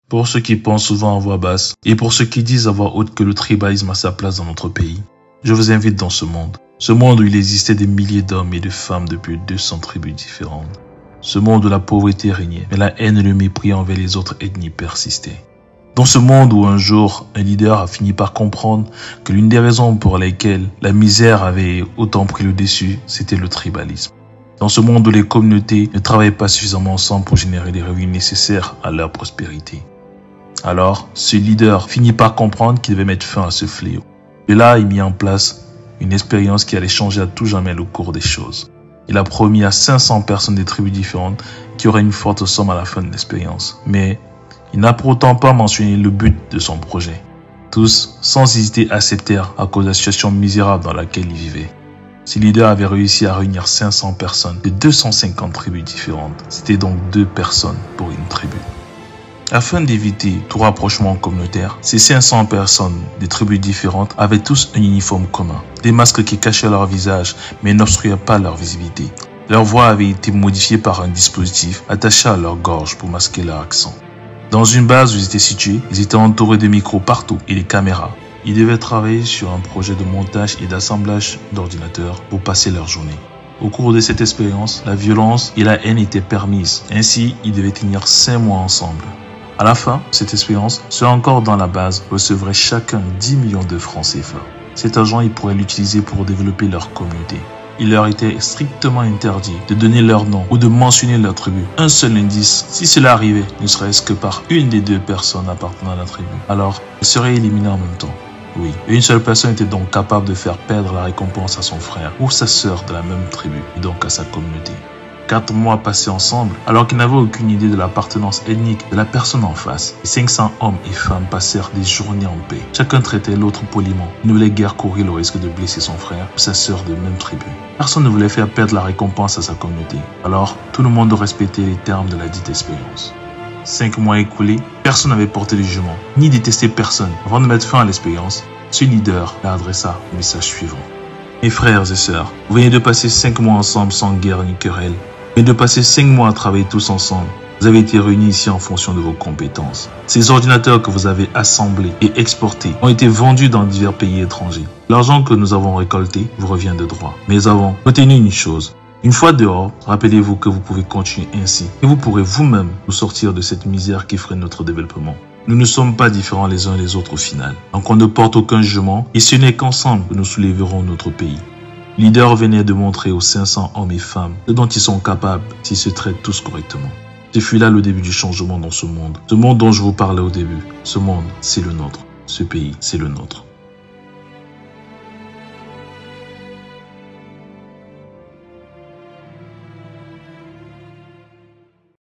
Pour ceux qui pensent souvent à voix basse et pour ceux qui disent à voix haute que le tribalisme a sa place dans notre pays, je vous invite dans ce monde. Ce monde où il existait des milliers d'hommes et de femmes depuis 200 tribus différentes. Ce monde où la pauvreté régnait, mais la haine et le mépris envers les autres ethnies persistaient. Dans ce monde où un jour, un leader a fini par comprendre que l'une des raisons pour lesquelles la misère avait autant pris le dessus, c'était le tribalisme. Dans ce monde où les communautés ne travaillaient pas suffisamment ensemble pour générer les revenus nécessaires à leur prospérité. Alors, ce leader finit par comprendre qu'il devait mettre fin à ce fléau. Et là, il mit en place une expérience qui allait changer à tout jamais le cours des choses. Il a promis à 500 personnes des tribus différentes qu'il y aurait une forte somme à la fin de l'expérience. Mais il n'a pourtant pas mentionné le but de son projet. Tous, sans hésiter, acceptèrent à cause de la situation misérable dans laquelle ils vivaient. Ce leader avait réussi à réunir 500 personnes de 250 tribus différentes. C'était donc 2 personnes pour une tribu. Afin d'éviter tout rapprochement communautaire, ces 500 personnes des tribus différentes avaient tous un uniforme commun. Des masques qui cachaient leur visage mais n'obstruaient pas leur visibilité. Leur voix avait été modifiée par un dispositif attaché à leur gorge pour masquer leur accent. Dans une base où ils étaient situés, ils étaient entourés de micros partout et de caméras. Ils devaient travailler sur un projet de montage et d'assemblage d'ordinateurs pour passer leur journée. Au cours de cette expérience, la violence et la haine étaient permises. Ainsi, ils devaient tenir 5 mois ensemble. À la fin de cette expérience, ceux encore dans la base recevraient chacun 10 millions de francs CFA. Cet argent, ils pourraient l'utiliser pour développer leur communauté. Il leur était strictement interdit de donner leur nom ou de mentionner leur tribu. Un seul indice, si cela arrivait, ne serait-ce que par une des 2 personnes appartenant à la tribu, alors ils seraient éliminés en même temps. Oui, une seule personne était donc capable de faire perdre la récompense à son frère ou sa sœur de la même tribu et donc à sa communauté. 4 mois passés ensemble, alors qu'ils n'avaient aucune idée de l'appartenance ethnique de la personne en face. Les 500 hommes et femmes passèrent des journées en paix. Chacun traitait l'autre poliment. Il ne voulait guère courir le risque de blesser son frère ou sa sœur de même tribu. Personne ne voulait faire perdre la récompense à sa communauté. Alors, tout le monde respectait les termes de la dite expérience. 5 mois écoulés, personne n'avait porté de jugement, ni détesté personne. Avant de mettre fin à l'expérience, ce leader leur adressa le message suivant. Mes frères et sœurs, vous venez de passer 5 mois ensemble sans guerre ni querelle. Vous venez de passer 5 mois à travailler tous ensemble. Vous avez été réunis ici en fonction de vos compétences. Ces ordinateurs que vous avez assemblés et exportés ont été vendus dans divers pays étrangers. L'argent que nous avons récolté vous revient de droit. Mais avant, retenez une chose. Une fois dehors, rappelez-vous que vous pouvez continuer ainsi et vous pourrez vous-même nous sortir de cette misère qui freine notre développement. Nous ne sommes pas différents les uns des autres au final. Donc on ne porte aucun jugement et ce n'est qu'ensemble que nous soulèverons notre pays. Le leader venait de montrer aux 500 hommes et femmes ce dont ils sont capables s'ils se traitent tous correctement. Ce fut là le début du changement dans ce monde. Ce monde dont je vous parlais au début. Ce monde, c'est le nôtre. Ce pays, c'est le nôtre.